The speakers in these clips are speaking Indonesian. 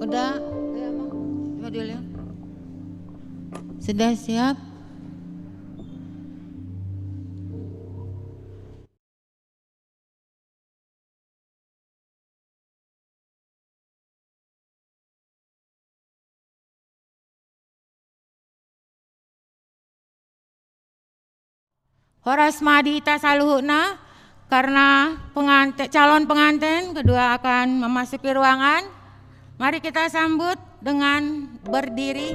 Udah, modulnya. Sudah siap? Horas madita saluhuna, karena calon pengantin kedua akan memasuki ruangan. Mari kita sambut dengan berdiri.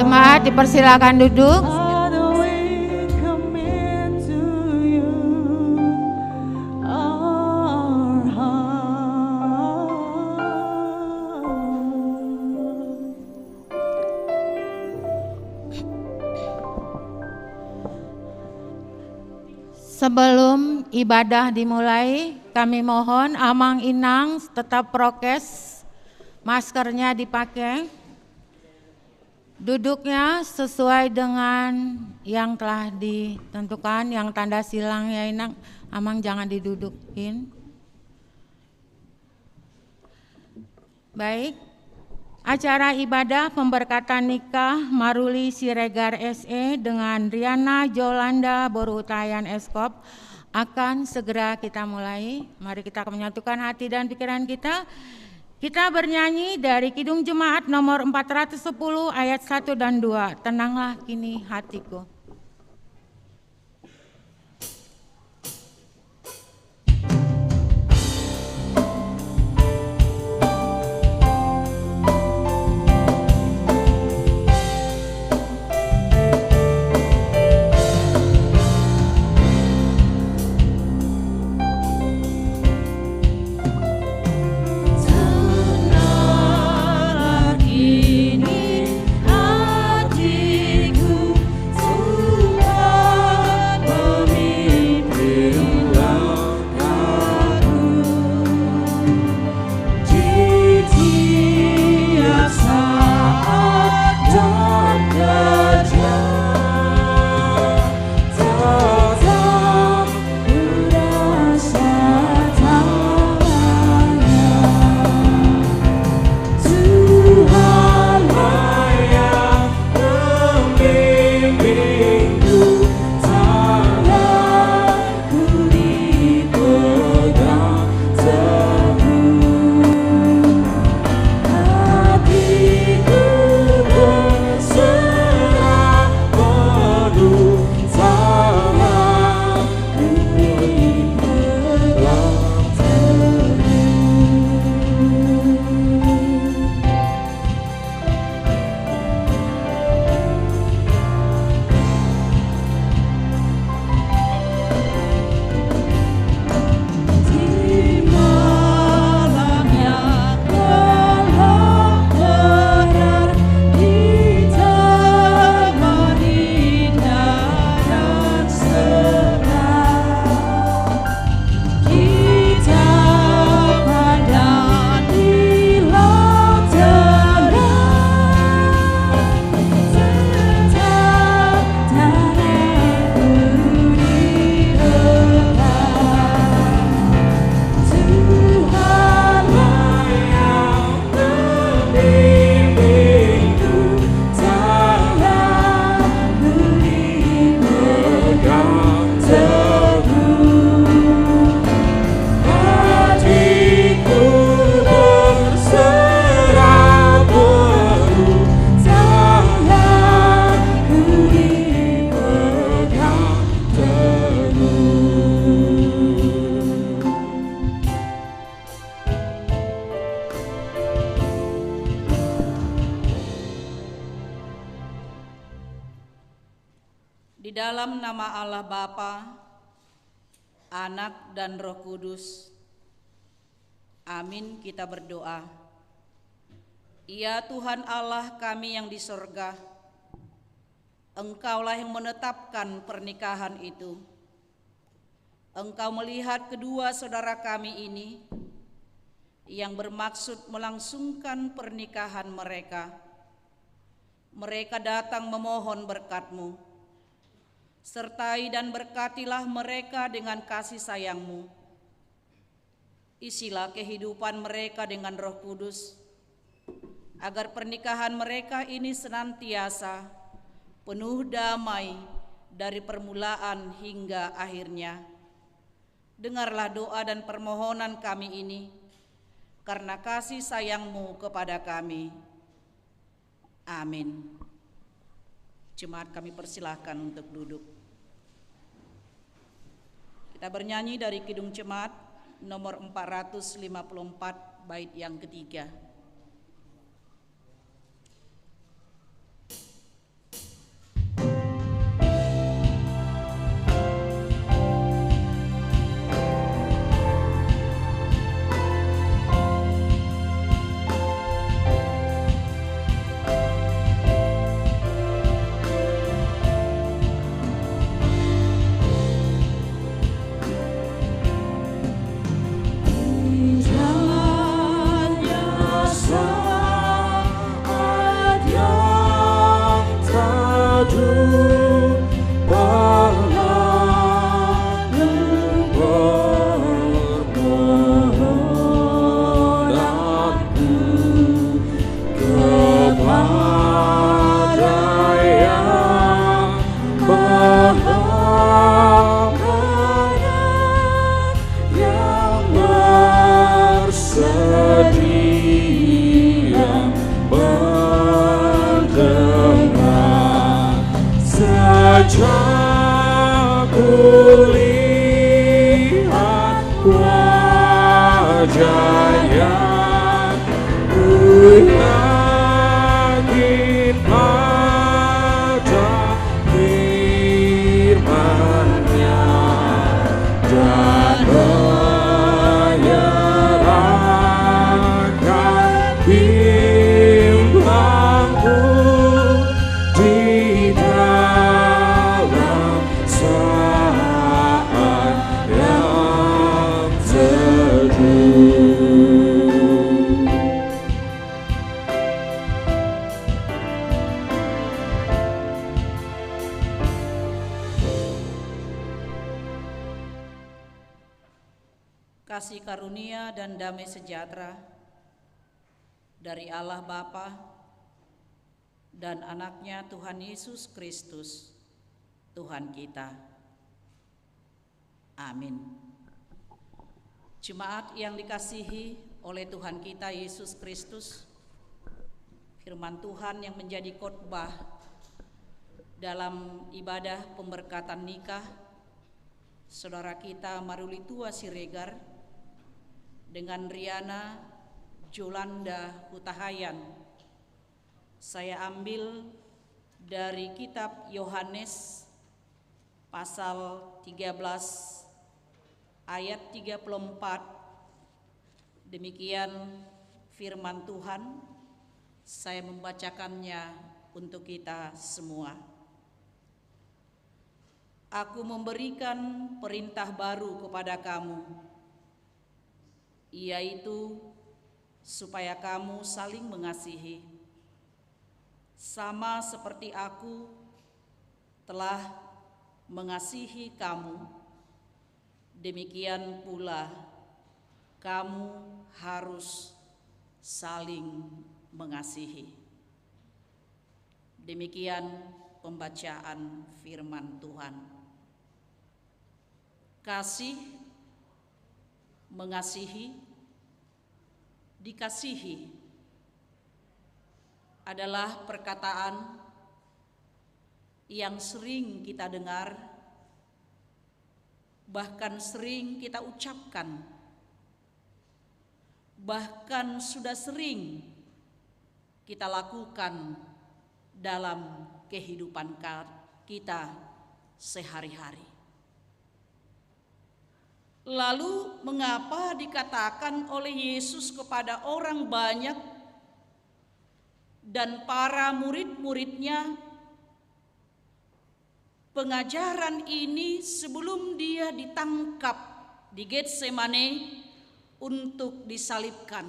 Jemaat dipersilakan duduk. Sebelum ibadah dimulai, kami mohon Amang Inang tetap prokes, maskernya dipakai, duduknya sesuai dengan yang telah ditentukan, yang tanda silang ya Inang, Amang jangan didudukin. Baik. Acara ibadah pemberkatan nikah Maruli Siregar SE dengan Riana Jolanda Borutayan Eskop akan segera kita mulai. Mari kita menyatukan hati dan pikiran kita. Kita bernyanyi dari Kidung Jemaat nomor 410 ayat 1 dan 2. Tenanglah kini hatiku. Di dalam nama Allah Bapa, Anak dan Roh Kudus. Amin, kita berdoa. Ya Tuhan Allah kami yang di sorga, Engkaulah yang menetapkan pernikahan itu. Engkau melihat kedua saudara kami ini yang bermaksud melangsungkan pernikahan mereka. Mereka datang memohon berkat-Mu. Sertai dan berkatilah mereka dengan kasih sayang-Mu. Isilah kehidupan mereka dengan Roh Kudus, agar pernikahan mereka ini senantiasa penuh damai dari permulaan hingga akhirnya. Dengarlah doa dan permohonan kami ini, karena kasih sayang-Mu kepada kami. Amin. Jemaat kami persilahkan untuk duduk. Kita bernyanyi dari Kidung Jemaat nomor 454 bait yang ketiga. seduh pelaku permohonanku kepada Yang Maha Pengasih, yang bersedia mendengar sejak kulihat wajahnya, ku yakin pada firman-Nya dan menyerahkan bimbangku di dalam saat yang teduh. Kasih karunia dan damai sejahtera dari Allah Bapa dan anaknya Tuhan Yesus Kristus, Tuhan kita. Amin. Jemaat yang dikasihi oleh Tuhan kita Yesus Kristus, firman Tuhan yang menjadi khotbah dalam ibadah pemberkatan nikah saudara kita Maruli Tua Siregar dengan Riana Jolanda Hutahayan. Saya ambil dari kitab Yohanes pasal 13 ayat 34. Demikian firman Tuhan, saya membacakannya untuk kita semua. Aku memberikan perintah baru kepada kamu, yaitu supaya kamu saling mengasihi, sama seperti aku telah mengasihi kamu, demikian pula kamu harus saling mengasihi. Demikian pembacaan firman Tuhan. Kasih, mengasihi, dikasihi adalah perkataan yang sering kita dengar, bahkan sering kita ucapkan, bahkan sudah sering kita lakukan dalam kehidupan kita sehari-hari. Lalu mengapa dikatakan oleh Yesus kepada orang banyak dan para murid-muridnya, pengajaran ini sebelum dia ditangkap di Getsemane untuk disalibkan?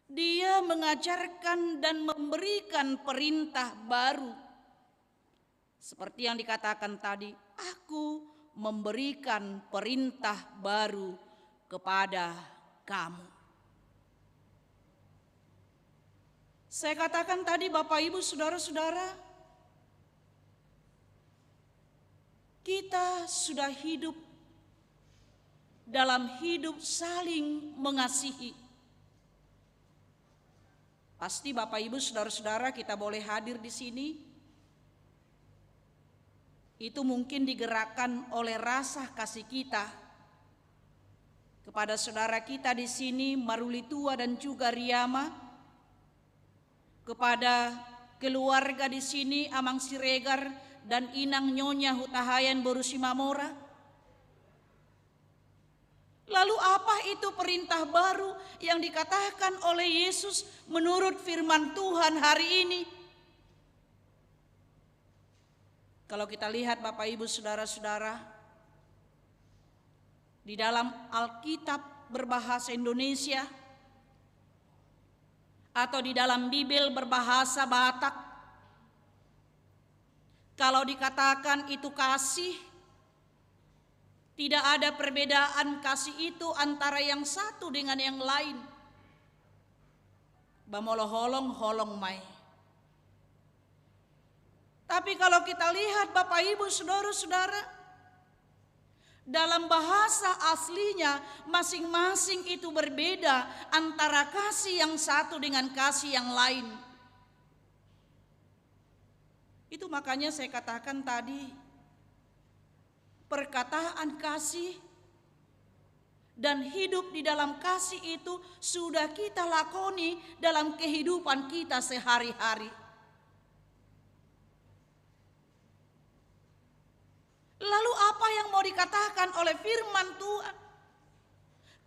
Dia mengajarkan dan memberikan perintah baru. Seperti yang dikatakan tadi, aku memberikan perintah baru kepada kamu. Saya katakan tadi, Bapak Ibu, saudara-saudara, kita sudah hidup dalam hidup saling mengasihi. Pasti Bapak Ibu, saudara-saudara, kita boleh hadir di sini. Itu mungkin digerakkan oleh rasa kasih kita kepada saudara kita di sini, Maruli Tua dan juga Riama, kepada keluarga di sini, Amang Siregar dan Inang Nyonya Hutahayan Borusimamora. Lalu apa itu perintah baru yang dikatakan oleh Yesus menurut firman Tuhan hari ini? Kalau kita lihat Bapak Ibu saudara-saudara, di dalam Alkitab berbahasa Indonesia atau di dalam Bible berbahasa Batak. Kalau dikatakan itu kasih, tidak ada perbedaan kasih itu antara yang satu dengan yang lain. Bamolo holong holong mai. Tapi kalau kita lihat Bapak Ibu Saudara-saudara, dalam bahasa aslinya masing-masing itu berbeda antara kasih yang satu dengan kasih yang lain. Itu makanya saya katakan tadi, perkataan kasih dan hidup di dalam kasih itu sudah kita lakoni dalam kehidupan kita sehari-hari. Lalu apa yang mau dikatakan oleh firman Tuhan?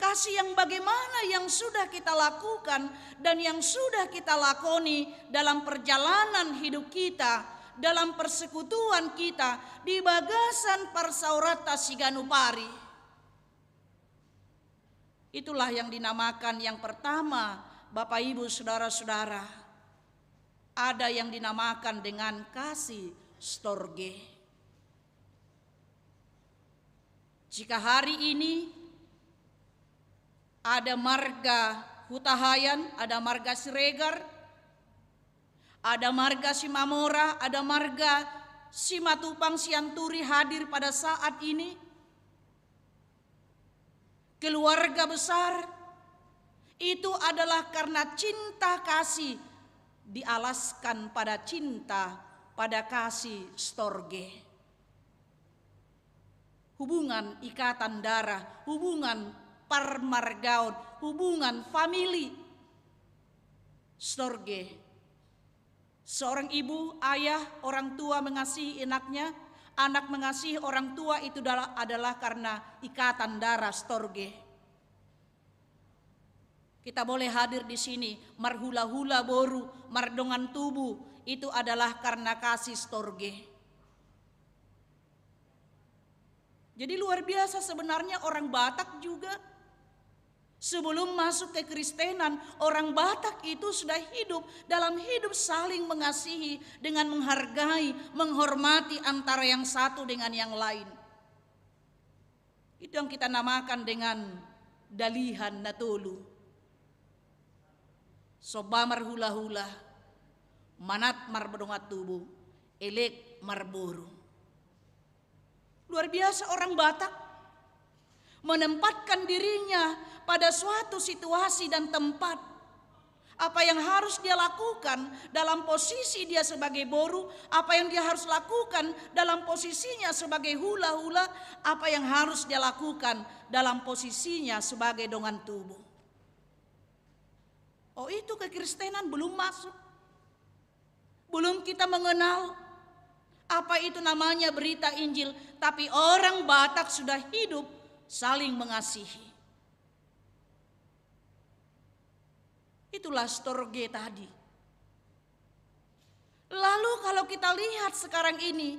Kasih yang bagaimana yang sudah kita lakukan dan yang sudah kita lakoni dalam perjalanan hidup kita, dalam persekutuan kita di Bagasan Parsaurata Siganupari. Itulah yang dinamakan yang pertama, Bapak Ibu Saudara-saudara, ada yang dinamakan dengan kasih storge. Jika hari ini ada marga Hutahayan, ada marga Siregar, ada marga Simamora, ada marga Simatupang Sianturi hadir pada saat ini, keluarga besar, itu adalah karena cinta kasih dialaskan pada cinta, pada kasih storge. Hubungan ikatan darah, hubungan parmargaon, hubungan famili. Storge. Seorang ibu, ayah, orang tua mengasihi anaknya, anak mengasihi orang tua itu adalah karena ikatan darah storge. Kita boleh hadir di sini, marhula-hula boru, mardongan tubuh, itu adalah karena kasih storge. Jadi luar biasa sebenarnya orang Batak juga. Sebelum masuk ke Kristenan, orang Batak itu sudah hidup dalam hidup saling mengasihi dengan menghargai, menghormati antara yang satu dengan yang lain. Itu yang kita namakan dengan dalihan natulu. Soba marhula-hula, manat marbedongat tubuh, elek marburu. Luar biasa orang Batak menempatkan dirinya pada suatu situasi dan tempat. Apa yang harus dia lakukan dalam posisi dia sebagai boru, apa yang dia harus lakukan dalam posisinya sebagai hula-hula, apa yang harus dia lakukan dalam posisinya sebagai dongan tubuh. Oh, itu kekristenan belum masuk. Belum kita mengenal apa itu namanya berita Injil, tapi orang Batak sudah hidup saling mengasihi. Itulah storge tadi. Lalu kalau kita lihat sekarang ini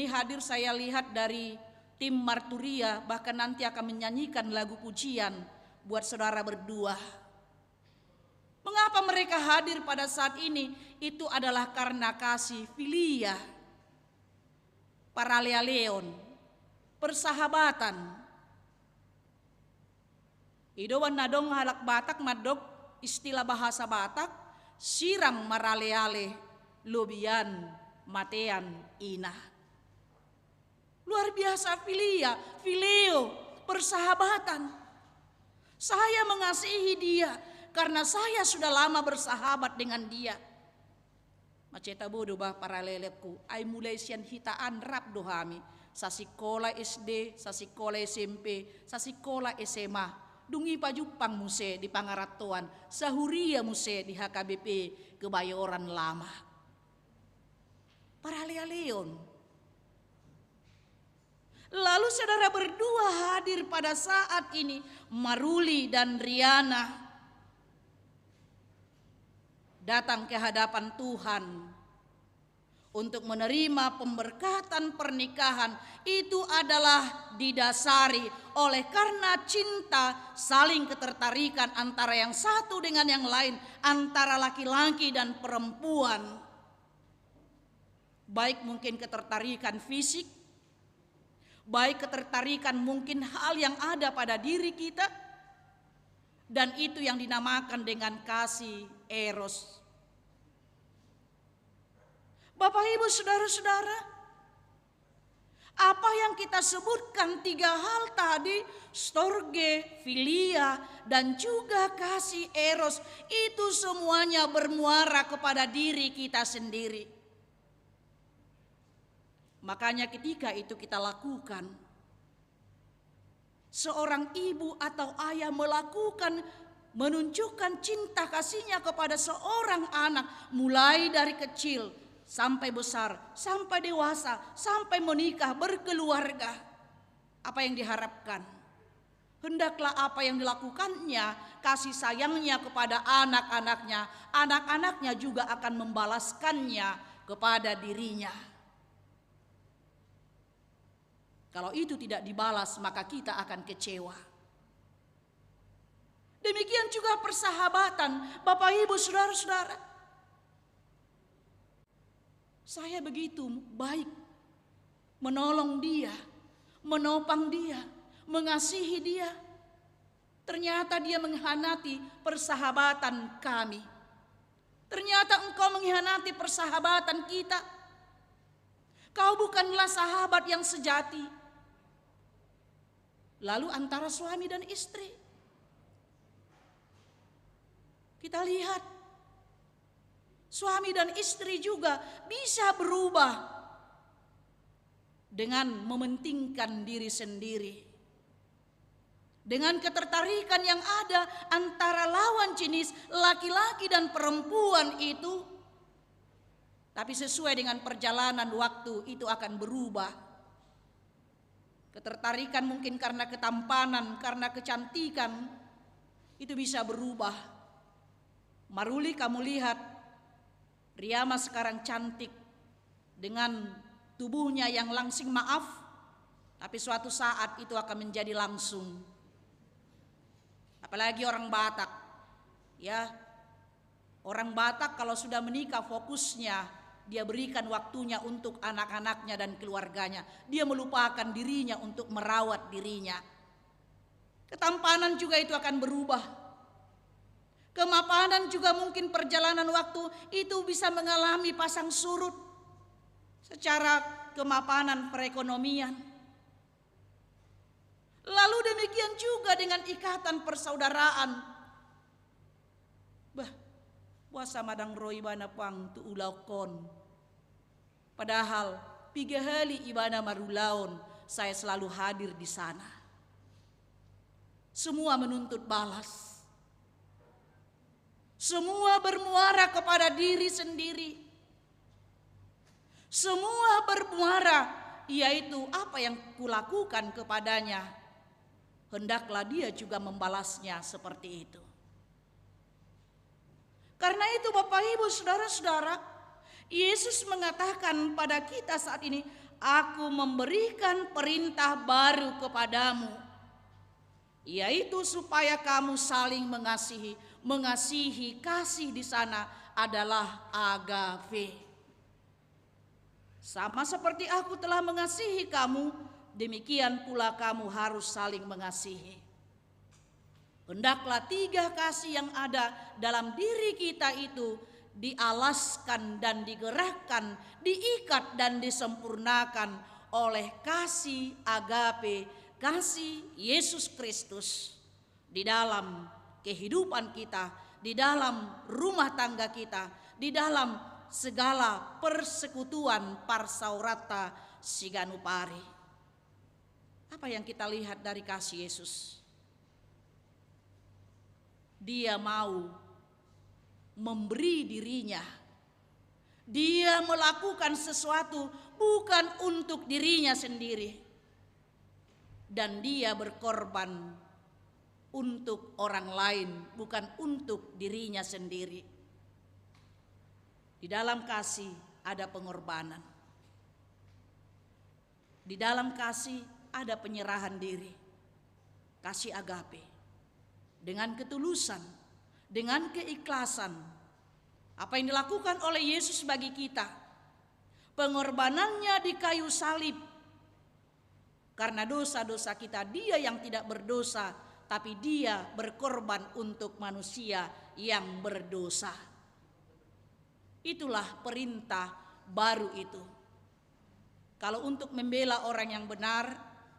hadir saya lihat dari tim Marturia, bahkan nanti akan menyanyikan lagu pujian buat saudara berdua. Mengapa mereka hadir pada saat ini? Itu adalah karena kasih filia, paralealeon, persahabatan. Idowan nadong halak Batak madok istilah bahasa Batak, sirang maraleale, lobian, matean, ina. Luar biasa filia, filio, persahabatan. Saya mengasihi dia karena saya sudah lama bersahabat dengan dia. Maceta bodo bah paraleleku, ay mulai sian hitaan rap dohami, sa sikola SD, sa sikola SMP, sa sikola SMA, dungi pajupang muse di Pangaratuan, sa huria muse di HKBP Kebayoran Lama. Paraleleon. Lalu saudara berdua hadir pada saat ini, Maruli dan Riana datang ke hadapan Tuhan untuk menerima pemberkatan pernikahan itu adalah didasari oleh karena cinta, saling ketertarikan antara yang satu dengan yang lain, antara laki-laki dan perempuan. Baik mungkin ketertarikan fisik, baik ketertarikan mungkin hal yang ada pada diri kita, dan itu yang dinamakan dengan kasih eros. Bapak, Ibu, saudara-saudara, apa yang kita sebutkan 3 hal tadi, storge, filia, dan juga kasih eros, itu semuanya bermuara kepada diri kita sendiri. Makanya ketika itu kita lakukan, seorang ibu atau ayah menunjukkan cinta kasihnya kepada seorang anak, mulai dari kecil sampai besar, sampai dewasa, sampai menikah, berkeluarga. Apa yang diharapkan? Hendaklah apa yang dilakukannya, kasih sayangnya kepada anak-anaknya, anak-anaknya juga akan membalaskannya kepada dirinya. Kalau itu tidak dibalas, maka kita akan kecewa. Demikian juga persahabatan, Bapak, Ibu, saudara-saudara. Saya begitu baik menolong dia, menopang dia, mengasihi dia. Ternyata dia mengkhianati persahabatan kami. Ternyata engkau mengkhianati persahabatan kita. Kau bukanlah sahabat yang sejati. Lalu antara suami dan istri, kita lihat suami dan istri juga bisa berubah dengan mementingkan diri sendiri. Dengan ketertarikan yang ada antara lawan jenis laki-laki dan perempuan itu, tapi sesuai dengan perjalanan waktu itu akan berubah. Ketertarikan mungkin karena ketampanan, karena kecantikan, itu bisa berubah. Maruli, kamu lihat Riyama sekarang cantik dengan tubuhnya yang langsing, maaf, tapi suatu saat itu akan menjadi langsung. Apalagi orang Batak, ya, orang Batak kalau sudah menikah fokusnya dia berikan waktunya untuk anak-anaknya dan keluarganya. Dia melupakan dirinya untuk merawat dirinya. Ketampanan juga itu akan berubah. Kemapanan juga mungkin perjalanan waktu itu bisa mengalami pasang surut secara kemapanan perekonomian. Lalu demikian juga dengan ikatan persaudaraan. Puasa madang roy bana pang tu ulaukon. Padahal 3 hari ibadah marulaun saya selalu hadir di sana. Semua menuntut balas. Semua bermuara kepada diri sendiri. Semua bermuara yaitu apa yang kulakukan kepadanya, hendaklah dia juga membalasnya seperti itu. Karena itu Bapak, Ibu, saudara-saudara, Yesus mengatakan pada kita saat ini, aku memberikan perintah baru kepadamu, yaitu supaya kamu saling mengasihi. Mengasihi, kasih di sana adalah agape. Sama seperti aku telah mengasihi kamu, demikian pula kamu harus saling mengasihi. Hendaklah 3 kasih yang ada dalam diri kita itu dialaskan dan digerakkan, diikat dan disempurnakan oleh kasih agape, kasih Yesus Kristus di dalam kehidupan kita, di dalam rumah tangga kita, di dalam segala persekutuan parsaurata siganupari. Apa yang kita lihat dari kasih Yesus? Dia mau memberi dirinya. Dia melakukan sesuatu bukan untuk dirinya sendiri. Dan dia berkorban untuk orang lain, bukan untuk dirinya sendiri. Di dalam kasih ada pengorbanan. Di dalam kasih ada penyerahan diri, kasih agape. Dengan ketulusan, dengan keikhlasan, apa yang dilakukan oleh Yesus bagi kita, pengorbanannya di kayu salib. Karena dosa-dosa kita, dia yang tidak berdosa, tapi dia berkorban untuk manusia yang berdosa. Itulah perintah baru itu. Kalau untuk membela orang yang benar,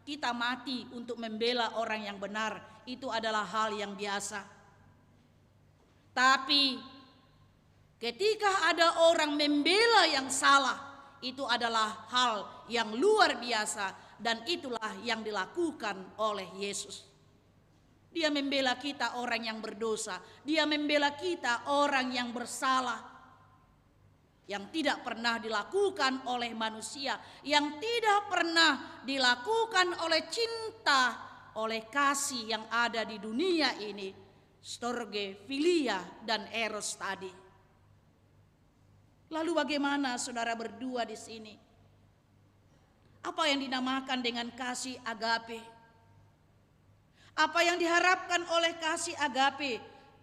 kita mati untuk membela orang yang benar, itu adalah hal yang biasa. Tapi ketika ada orang membela yang salah, itu adalah hal yang luar biasa, dan itulah yang dilakukan oleh Yesus. Dia membela kita orang yang berdosa, dia membela kita orang yang bersalah, yang tidak pernah dilakukan oleh manusia, yang tidak pernah dilakukan oleh cinta, oleh kasih yang ada di dunia ini, storge, filia, dan eros tadi. Lalu bagaimana saudara berdua di sini? Apa yang dinamakan dengan kasih agape? Apa yang diharapkan oleh kasih agape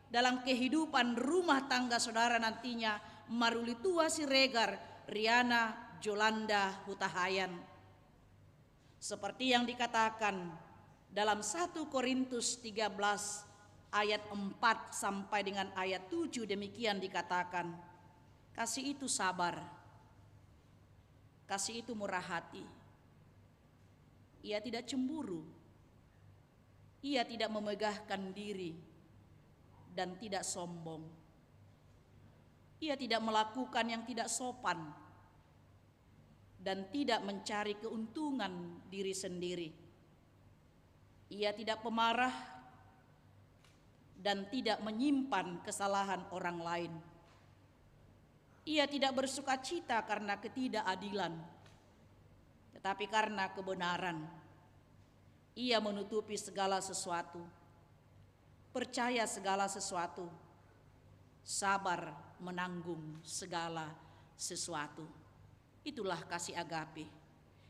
dalam kehidupan rumah tangga saudara nantinya? Marulitua Siregar, Riana Jolanda Hutahayan. Seperti yang dikatakan dalam 1 Korintus 13 ayat 4 sampai dengan ayat 7, demikian dikatakan, kasih itu sabar, kasih itu murah hati, ia tidak cemburu, ia tidak memegahkan diri, dan tidak sombong. Ia tidak melakukan yang tidak sopan dan tidak mencari keuntungan diri sendiri. Ia tidak pemarah dan tidak menyimpan kesalahan orang lain. Ia tidak bersukacita karena ketidakadilan, tetapi karena kebenaran. Ia menutupi segala sesuatu, percaya segala sesuatu, sabar menanggung segala sesuatu. Itulah kasih agape.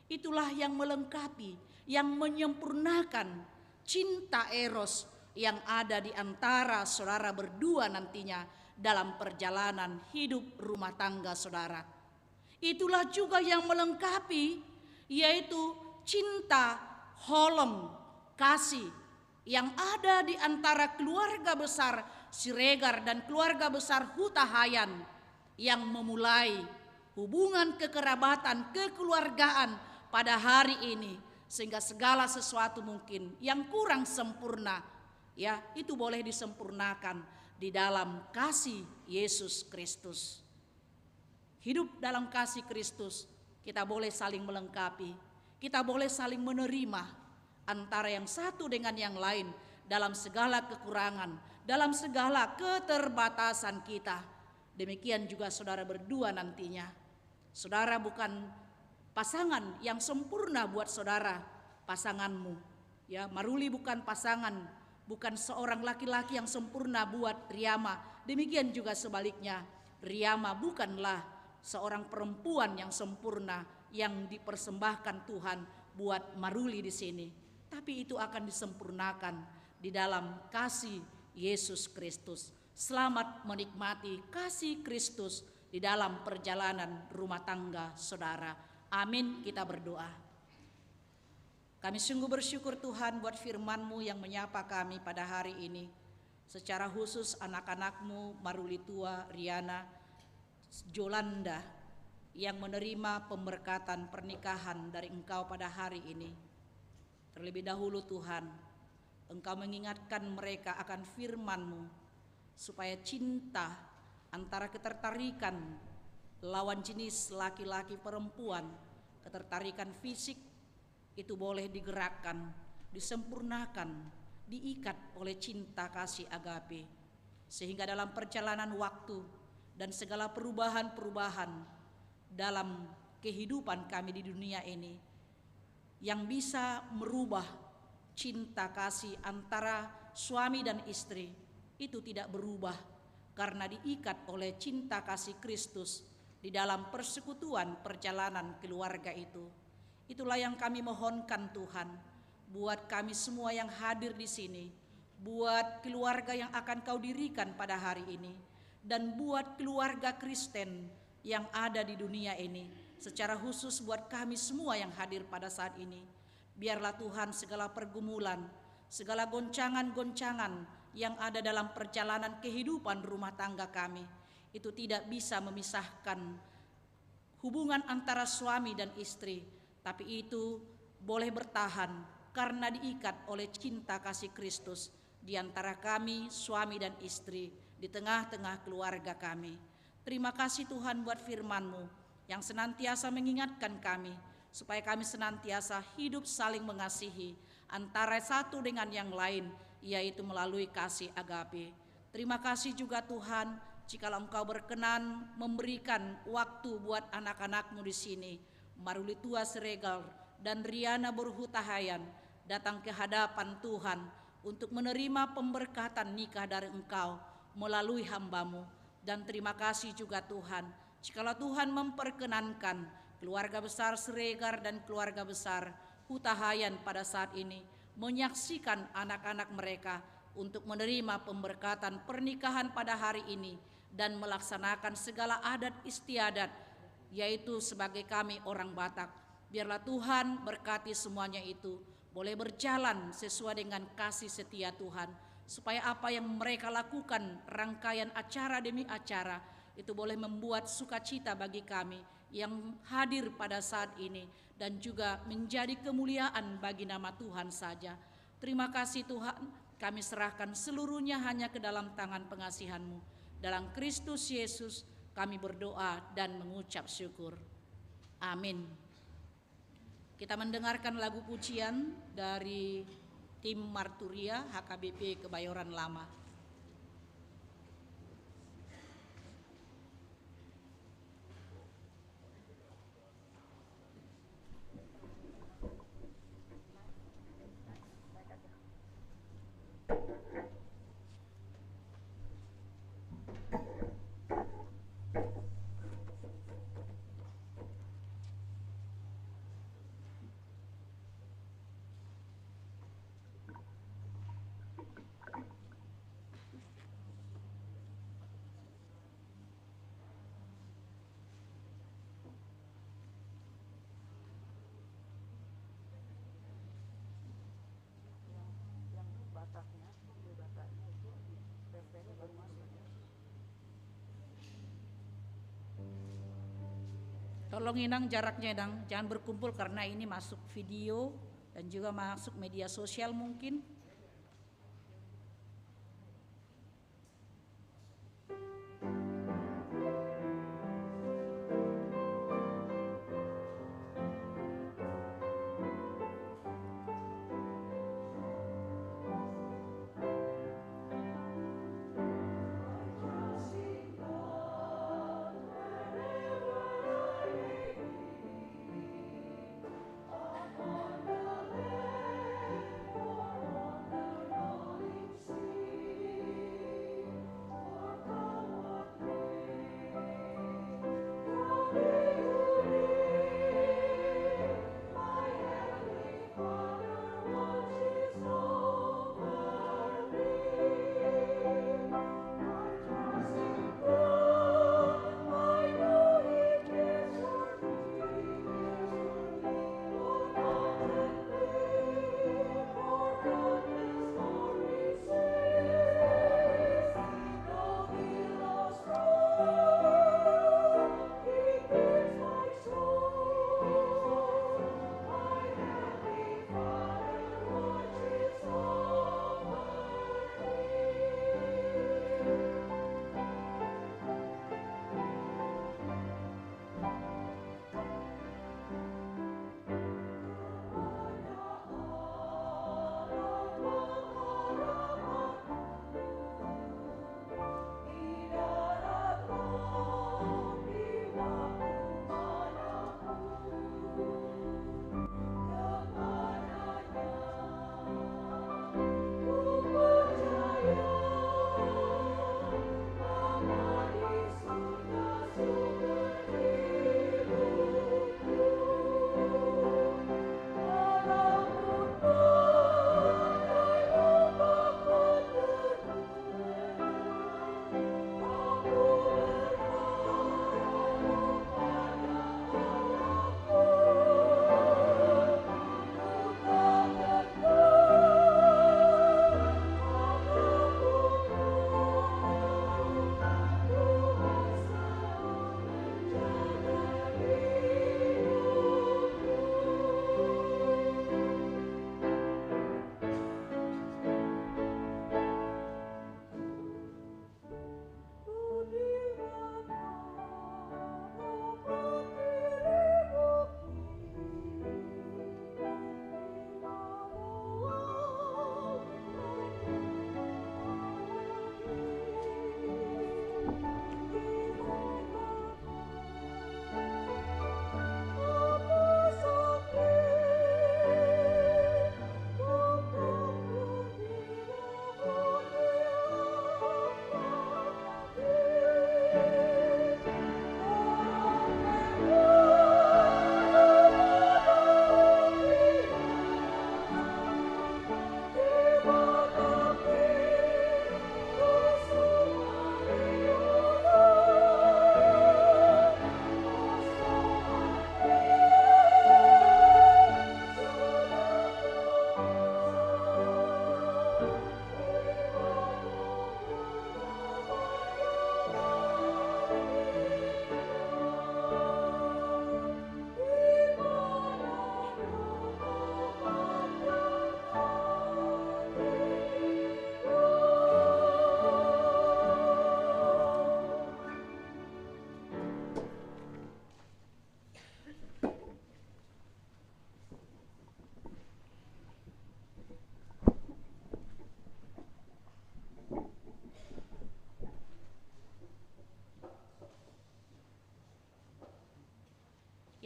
Itulah yang melengkapi, yang menyempurnakan cinta eros yang ada di antara saudara berdua nantinya dalam perjalanan hidup rumah tangga saudara. Itulah juga yang melengkapi, yaitu cinta holong kasih yang ada di antara keluarga besar Siregar dan keluarga besar Hutahayan, yang memulai hubungan kekerabatan, kekeluargaan pada hari ini, sehingga segala sesuatu mungkin yang kurang sempurna, ya, itu boleh disempurnakan di dalam kasih Yesus Kristus. Hidup dalam kasih Kristus, kita boleh saling melengkapi, kita boleh saling menerima antara yang satu dengan yang lain dalam segala kekurangan, dalam segala keterbatasan kita. Demikian juga saudara berdua nantinya. Saudara bukan pasangan yang sempurna buat saudara, pasanganmu. Ya, Maruli bukan pasangan, bukan seorang laki-laki yang sempurna buat Riyama. Demikian juga sebaliknya, Riyama bukanlah seorang perempuan yang sempurna yang dipersembahkan Tuhan buat Maruli di sini. Tapi itu akan disempurnakan di dalam kasih Yesus Kristus. Selamat menikmati kasih Kristus di dalam perjalanan rumah tangga saudara. Amin, kita berdoa. Kami sungguh bersyukur Tuhan buat firman-Mu yang menyapa kami pada hari ini. Secara khusus anak-anak-Mu Marulitua, Riana, Jolanda, yang menerima pemberkatan pernikahan dari Engkau pada hari ini. Terlebih dahulu Tuhan, Engkau mengingatkan mereka akan firman-Mu, supaya cinta antara ketertarikan lawan jenis laki-laki perempuan, ketertarikan fisik, itu boleh digerakkan, disempurnakan, diikat oleh cinta kasih agape. Sehingga dalam perjalanan waktu dan segala perubahan-perubahan dalam kehidupan kami di dunia ini, yang bisa merubah cinta kasih antara suami dan istri, itu tidak berubah karena diikat oleh cinta kasih Kristus di dalam persekutuan perjalanan keluarga itu. Itulah yang kami mohonkan Tuhan, buat kami semua yang hadir di sini, buat keluarga yang akan Kau dirikan pada hari ini, dan buat keluarga Kristen yang ada di dunia ini, secara khusus buat kami semua yang hadir pada saat ini. Biarlah Tuhan segala pergumulan, segala goncangan-goncangan yang ada dalam perjalanan kehidupan rumah tangga kami, itu tidak bisa memisahkan hubungan antara suami dan istri, tapi itu boleh bertahan karena diikat oleh cinta kasih Kristus di antara kami, suami dan istri, di tengah-tengah keluarga kami. Terima kasih Tuhan buat firman-Mu yang senantiasa mengingatkan kami, supaya kami senantiasa hidup saling mengasihi antara satu dengan yang lain, yaitu melalui kasih agape. Terima kasih juga Tuhan, jikalau Engkau berkenan memberikan waktu buat anak-anak-Mu di sini, Maruli Tua Siregar dan Riana Berhutahayan, datang ke hadapan Tuhan untuk menerima pemberkatan nikah dari Engkau melalui hamba-Mu. Dan terima kasih juga Tuhan, jikalau Tuhan memperkenankan keluarga besar Siregar dan keluarga besar Hutahayan pada saat ini menyaksikan anak-anak mereka untuk menerima pemberkatan pernikahan pada hari ini dan melaksanakan segala adat istiadat, yaitu sebagai kami orang Batak. Biarlah Tuhan berkati semuanya itu boleh berjalan sesuai dengan kasih setia Tuhan, supaya apa yang mereka lakukan, rangkaian acara demi acara, itu boleh membuat sukacita bagi kami yang hadir pada saat ini, dan juga menjadi kemuliaan bagi nama Tuhan saja. Terima kasih Tuhan, kami serahkan seluruhnya hanya ke dalam tangan pengasihan-Mu. Dalam Kristus Yesus kami berdoa dan mengucap syukur. Amin. Kita mendengarkan lagu pujian dari tim Marturia HKBP Kebayoran Lama. Tolong Inang jaraknya Inang, jangan berkumpul karena ini masuk video dan juga masuk media sosial mungkin.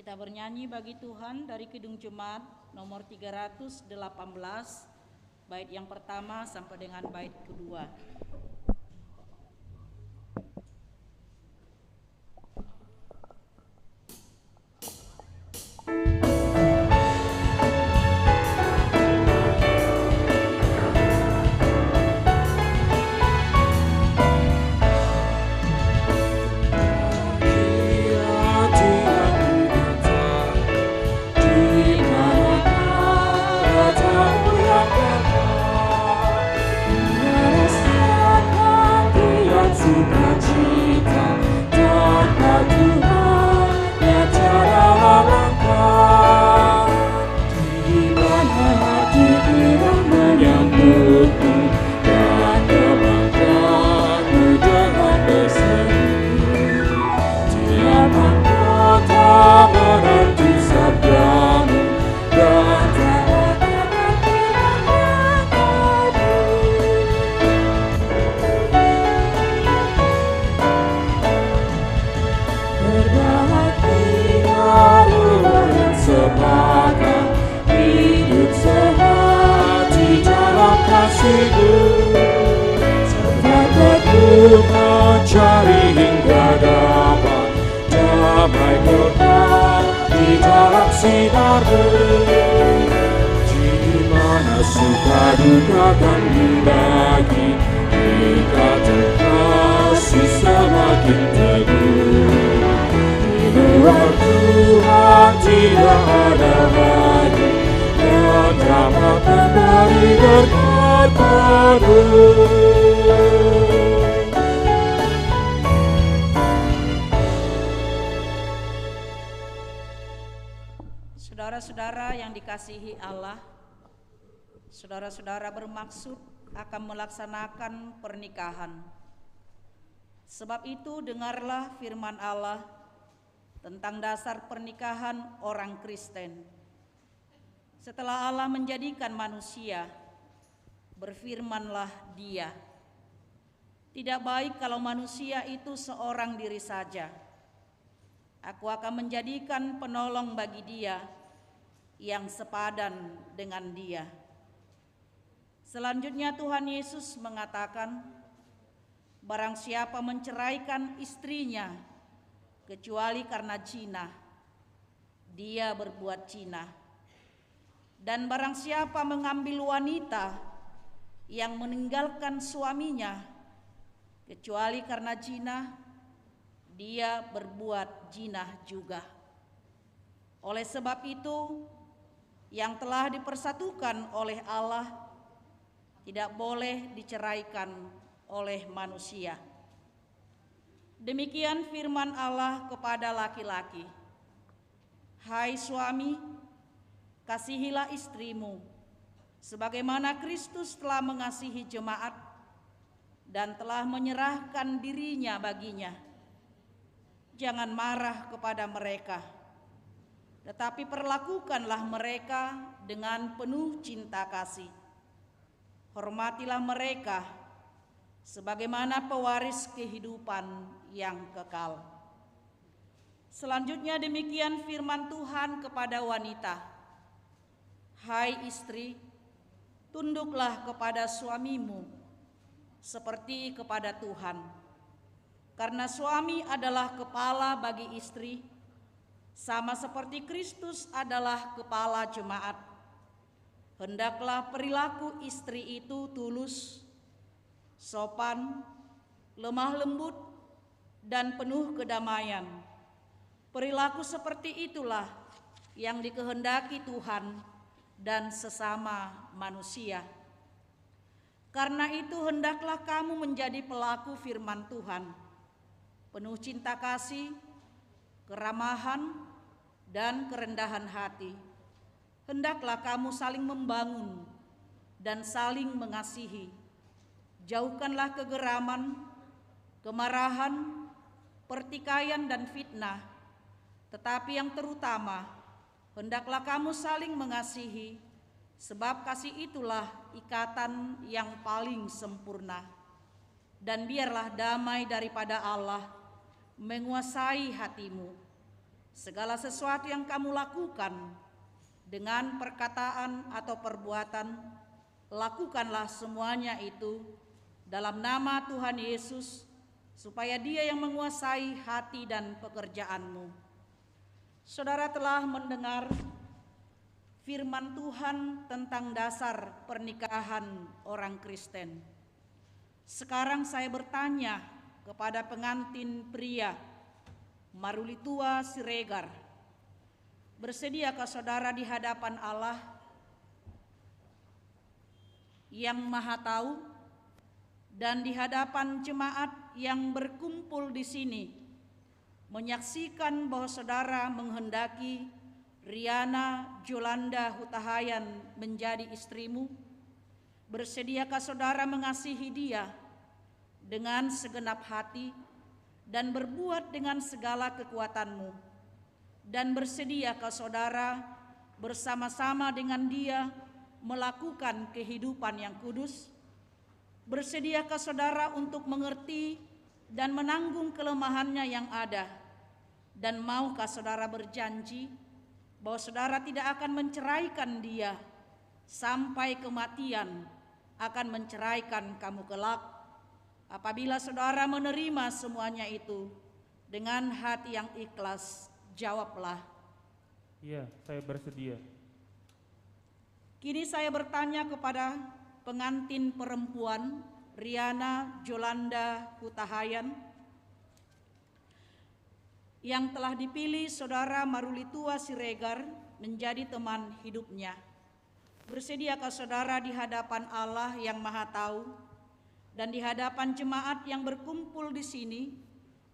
Kita bernyanyi bagi Tuhan dari Kidung Jemaat nomor 318, bait yang pertama sampai dengan bait kedua. Sukacita tanpa Tuhan yang tiada langkah. Di mana hati kita menyambutmu dan kebanggaanmu dengan berseri. Tiada kota menanti sabdamu dan tak akan meninggalkanmu. Sepakat hidup sehati dalam kasih-Mu, serta teguh mencari hingga dapat damai kekal di dalam sinar-Mu. Di mana suka duka kan dibagi, ikatan kasih semakin teguh. Di luar Tuhan tidak ada lagi yang dapat memberi berkat penuh. Saudara-saudara yang dikasihi Allah, saudara-saudara bermaksud akan melaksanakan pernikahan. Sebab itu dengarlah firman Allah tentang dasar pernikahan orang Kristen. Setelah Allah menjadikan manusia, berfirmanlah Dia, "Tidak baik kalau manusia itu seorang diri saja. Aku akan menjadikan penolong bagi dia yang sepadan dengan dia." Selanjutnya Tuhan Yesus mengatakan, "Barang siapa menceraikan istrinya kecuali karena zina, dia berbuat zina. Dan barang siapa mengambil wanita yang meninggalkan suaminya kecuali karena zina, dia berbuat zina juga. Oleh sebab itu, yang telah dipersatukan oleh Allah tidak boleh diceraikan oleh manusia." Demikian firman Allah kepada laki-laki, "Hai suami, kasihilah istrimu, sebagaimana Kristus telah mengasihi jemaat dan telah menyerahkan dirinya baginya. Jangan marah kepada mereka, tetapi perlakukanlah mereka dengan penuh cinta kasih. Hormatilah mereka sebagaimana pewaris kehidupan yang kekal." Selanjutnya demikian firman Tuhan kepada wanita, "Hai istri, tunduklah kepada suamimu seperti kepada Tuhan. Karena suami adalah kepala bagi istri, sama seperti Kristus adalah kepala jemaat. Hendaklah perilaku istri itu tulus, sopan, lemah lembut, dan penuh kedamaian. Perilaku seperti itulah yang dikehendaki Tuhan dan sesama manusia. Karena itu hendaklah kamu menjadi pelaku firman Tuhan, penuh cinta kasih, keramahan, dan kerendahan hati. Hendaklah kamu saling membangun dan saling mengasihi. Jauhkanlah kegeraman, kemarahan, pertikaian, dan fitnah. Tetapi yang terutama, hendaklah kamu saling mengasihi, sebab kasih itulah ikatan yang paling sempurna. Dan biarlah damai daripada Allah menguasai hatimu. Segala sesuatu yang kamu lakukan dengan perkataan atau perbuatan, lakukanlah semuanya itu dalam nama Tuhan Yesus, supaya Dia yang menguasai hati dan pekerjaanmu. Saudara telah mendengar firman Tuhan tentang dasar pernikahan orang Kristen. Sekarang saya bertanya kepada pengantin pria Marulitua Siregar, bersediakah saudara di hadapan Allah yang Maha Tahu dan di hadapan jemaat yang berkumpul di sini menyaksikan bahwa saudara menghendaki Riana Jolanda Hutahayan menjadi istrimu? Bersediakah saudara mengasihi dia dengan segenap hati dan berbuat dengan segala kekuatanmu? Dan bersediakah saudara bersama-sama dengan dia melakukan kehidupan yang kudus? Bersediakah saudara untuk mengerti dan menanggung kelemahannya yang ada? Dan maukah saudara berjanji bahwa saudara tidak akan menceraikan dia sampai kematian akan menceraikan kamu kelak? Apabila saudara menerima semuanya itu dengan hati yang ikhlas, jawablah, Iya, saya bersedia. Kini saya bertanya kepada pengantin perempuan Riana Jolanda Hutahayan yang telah dipilih saudara Marulitua Siregar menjadi teman hidupnya. Bersediakah saudara di hadapan Allah yang Maha Tahu dan di hadapan jemaat yang berkumpul di sini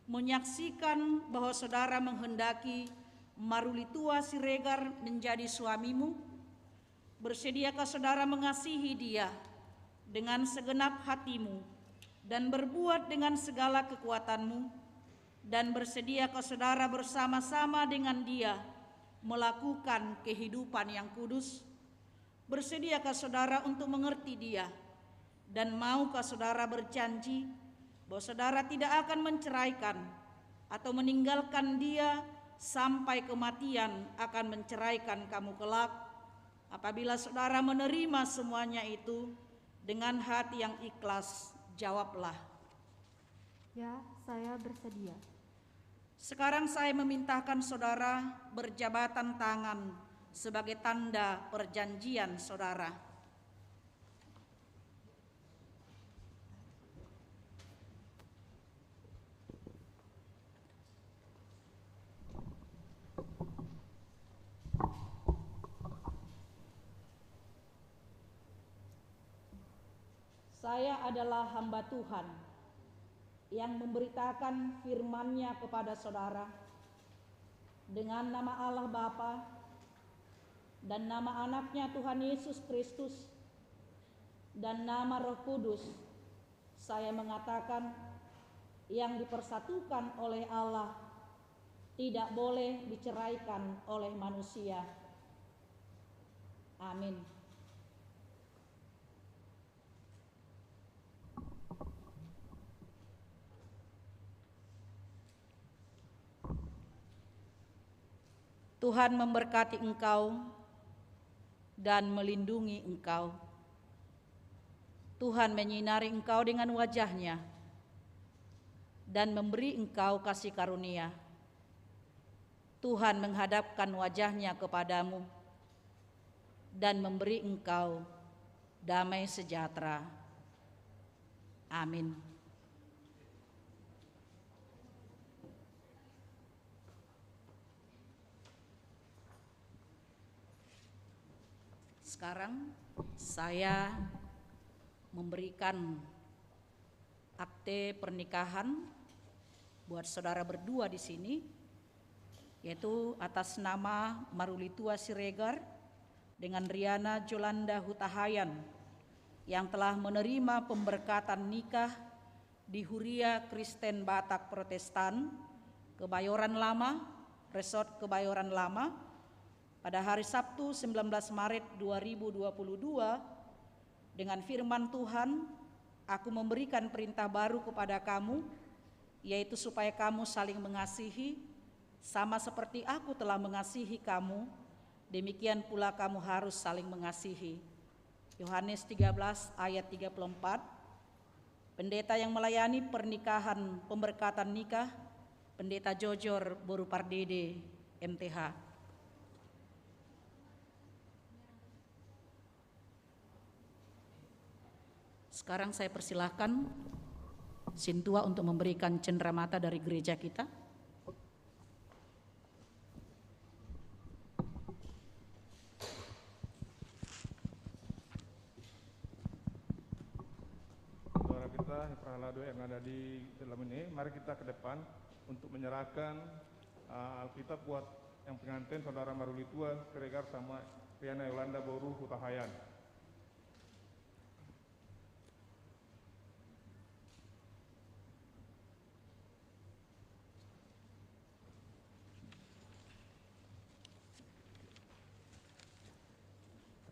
menyaksikan bahwa saudara menghendaki Marulitua Siregar menjadi suamimu? Bersediakah saudara mengasihi dia dengan segenap hatimu dan berbuat dengan segala kekuatanmu? Dan bersediakah saudara bersama-sama dengan dia melakukan kehidupan yang kudus? Bersediakah saudara untuk mengerti dia? Dan maukah saudara berjanji bahwa saudara tidak akan menceraikan atau meninggalkan dia sampai kematian akan menceraikan kamu kelak? Apabila saudara menerima semuanya itu dengan hati yang ikhlas, jawablah, Ya, saya bersedia. Sekarang saya memintakan saudara berjabatan tangan sebagai tanda perjanjian saudara. Saya adalah hamba Tuhan yang memberitakan firman-Nya kepada saudara dengan nama Allah Bapa dan nama Anaknya Tuhan Yesus Kristus dan nama Roh Kudus. Saya mengatakan yang dipersatukan oleh Allah tidak boleh diceraikan oleh manusia. Amin. Tuhan memberkati engkau dan melindungi engkau. Tuhan menyinari engkau dengan wajah-Nya dan memberi engkau kasih karunia. Tuhan menghadapkan wajah-Nya kepadamu dan memberi engkau damai sejahtera. Amin. Sekarang saya memberikan akte pernikahan buat saudara berdua di sini, yaitu atas nama Marulitua Siregar dengan Riana Jolanda Hutahayan yang telah menerima pemberkatan nikah di Huria Kristen Batak Protestan, Kebayoran Lama, Resort Kebayoran Lama, pada hari Sabtu 19 Maret 2022, dengan firman Tuhan, aku memberikan perintah baru kepada kamu, yaitu supaya kamu saling mengasihi, Sama seperti aku telah mengasihi kamu, demikian pula kamu harus saling mengasihi. Yohanes 13 ayat 34. Pendeta yang melayani pernikahan pemberkatan nikah, Pendeta Jojor Boru Pardede, MTH. Sekarang saya persilahkan Sintua untuk memberikan cenderamata dari gereja kita. Saudara kita, Prahalado yang ada di dalam ini, mari kita ke depan untuk menyerahkan Alkitab buat yang pengantin Saudara Maruli Tua Siregar sama Riana Yolanda Boru Hutahayan.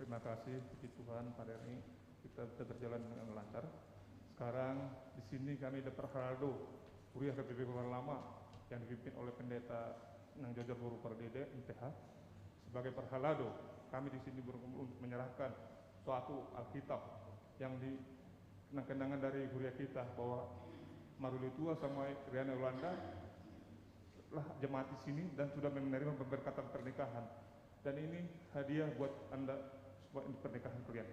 Terima kasih puji Tuhan pada hari ini kita bisa berjalan dengan lancar. Sekarang di sini kami ada Prahalado Kuliah KPP Kuliah Lama yang dipimpin oleh Pendeta Nang Jojor Boru Pardede MTH. Sebagai Prahalado, kami di sini berkumpul untuk menyerahkan suatu Alkitab yang di kenang-kenangan dari kuliah kita bahwa Maruli Tua sama Riana Yolanda lah jemaat di sini dan sudah menerima pemberkatan pernikahan. Dan ini hadiah buat Anda buat pernikahan kalian.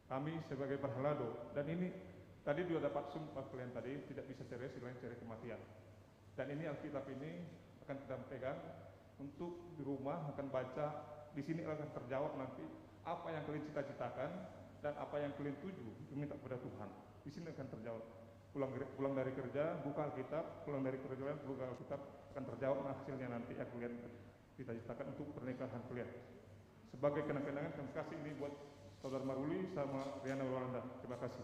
Kami sebagai Prahalado, dan ini tadi juga dapat sumpah kalian tadi tidak bisa cerai selain cerai kematian. Dan ini Alkitab ini akan kita pegang untuk di rumah akan baca, di sini akan terjawab nanti apa yang kalian cita-citakan dan apa yang kalian tuju minta kepada Tuhan. Di sini akan terjawab. Pulang dari kerja, buka Alkitab, pulang dari kerja, buka Alkitab, akan terjawab hasilnya nanti yang kalian cita-citakan untuk pernikahan kalian. Sebagai kenang-kenangan kami kasih ini buat Saudara Maruli sama Riana Yolanda. Terima kasih.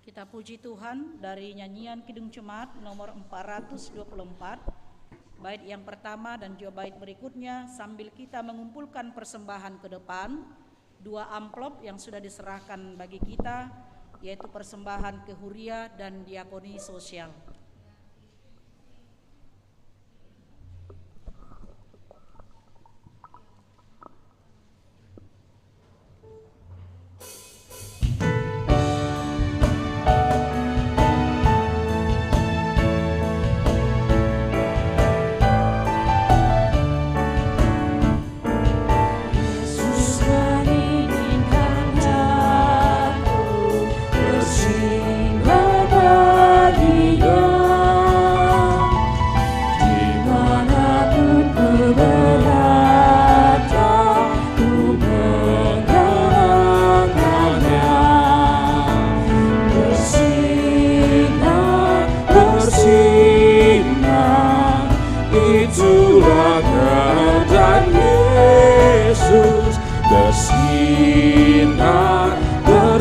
Kita puji Tuhan dari nyanyian Kidung Jemaat nomor 424, bait yang pertama dan juga bait berikutnya, sambil kita mengumpulkan persembahan ke depan, 2 amplop yang sudah diserahkan bagi kita, yaitu persembahan ke Huria dan diakoni sosial.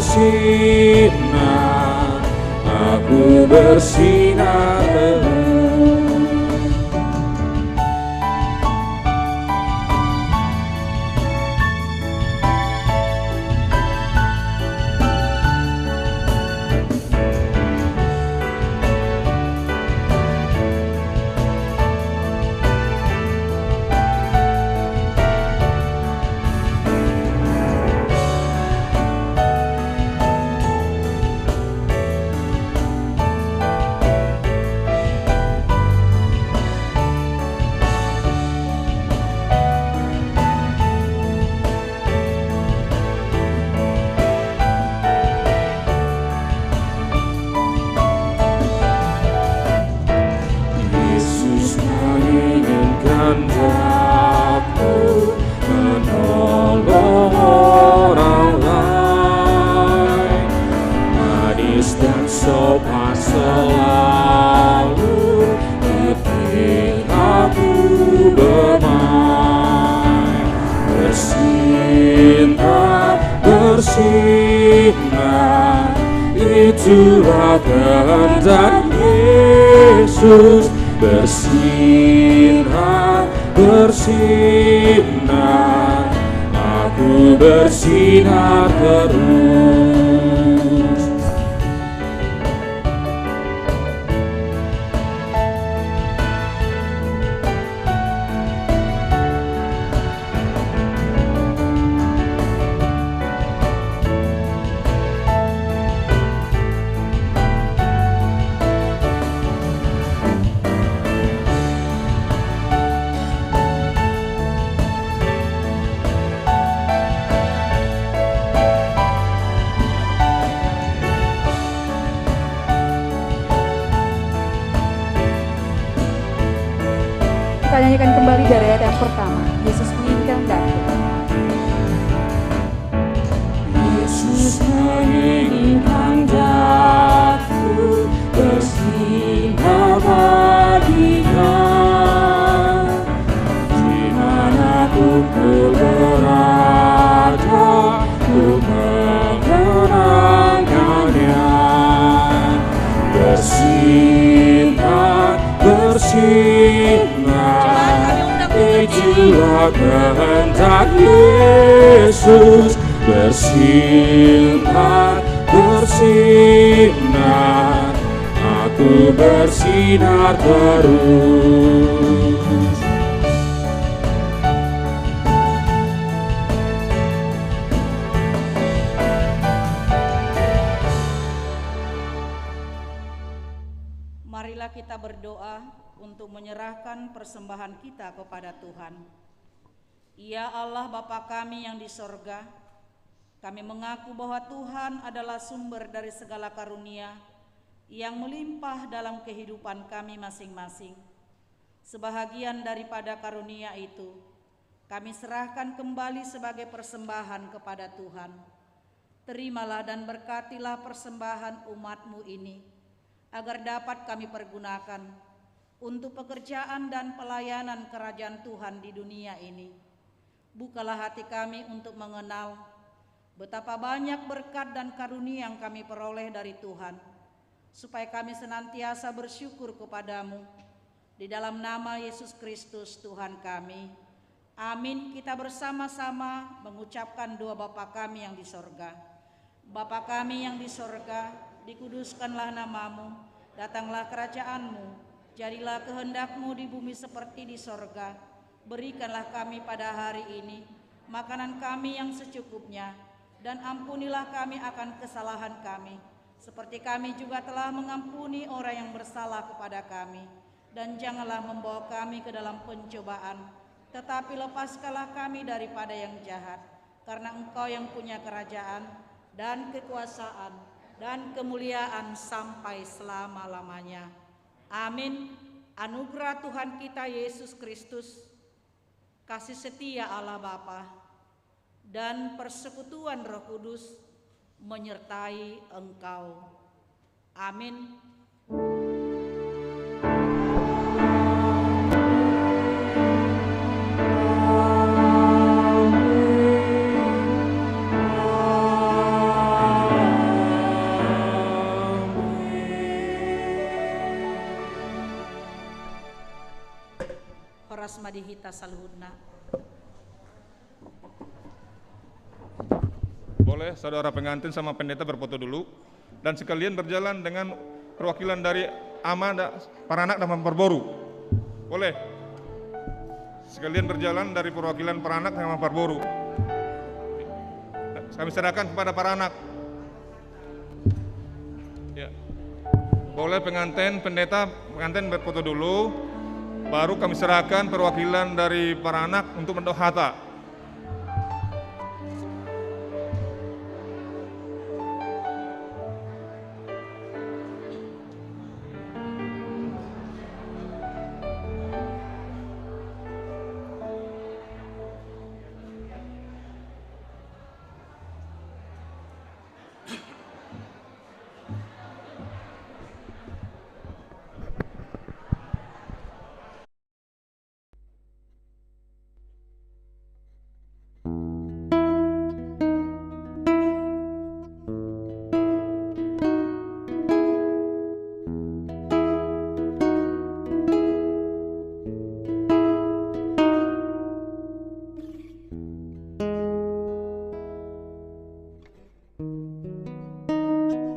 bersinar, aku bersinar terus. Itulah kehendak Yesus, bersinar, bersinar, aku bersinar terus. Kita nyanyikan kembali dari ayat yang pertama. Yesus menginginkan daku. Yesus menginginkan daku, bersinar baginya. Dimanapun ku berada, ku mengenangkannya. Bersinar, bersinar, itulah kehendak Yesus, bersinar, bersinar, aku bersinar terus. Marilah kita berdoa untuk menyerahkan persembahan kita kepada Tuhan. Ya Allah Bapa kami yang di sorga, kami mengaku bahwa Tuhan adalah sumber dari segala karunia yang melimpah dalam kehidupan kami masing-masing. Sebahagian daripada karunia itu, kami serahkan kembali sebagai persembahan kepada Tuhan. Terimalah dan berkatilah persembahan umat-Mu ini, agar dapat kami pergunakan untuk pekerjaan dan pelayanan kerajaan Tuhan di dunia ini. Bukalah hati kami untuk mengenal betapa banyak berkat dan karunia yang kami peroleh dari Tuhan, supaya kami senantiasa bersyukur kepadamu. Di dalam nama Yesus Kristus Tuhan kami. Amin. Kita bersama-sama mengucapkan doa Bapa kami yang di sorga. Bapa kami yang di sorga, dikuduskanlah namamu, datanglah kerajaanmu, jadilah kehendak-Mu di bumi seperti di sorga. Berikanlah kami pada hari ini makanan kami yang secukupnya, dan ampunilah kami akan kesalahan kami, seperti kami juga telah mengampuni orang yang bersalah kepada kami. Dan janganlah membawa kami ke dalam pencobaan, tetapi lepaskanlah kami daripada yang jahat, karena Engkau yang punya kerajaan dan kekuasaan dan kemuliaan sampai selama-lamanya. Amin. Anugerah Tuhan kita Yesus Kristus, kasih setia Allah Bapa, dan persekutuan Roh Kudus menyertai engkau. Amin. Horas madihita saluhuna. Boleh saudara pengantin sama pendeta berfoto dulu, dan sekalian berjalan dengan perwakilan dari ama, paranak dan memperboru. Boleh sekalian berjalan dari perwakilan paranak dan memperboru. Kami serahkan kepada paranak. Ya. Boleh pengantin, pendeta, pengantin berfoto dulu, baru kami serahkan perwakilan dari paranak untuk mendoa hata.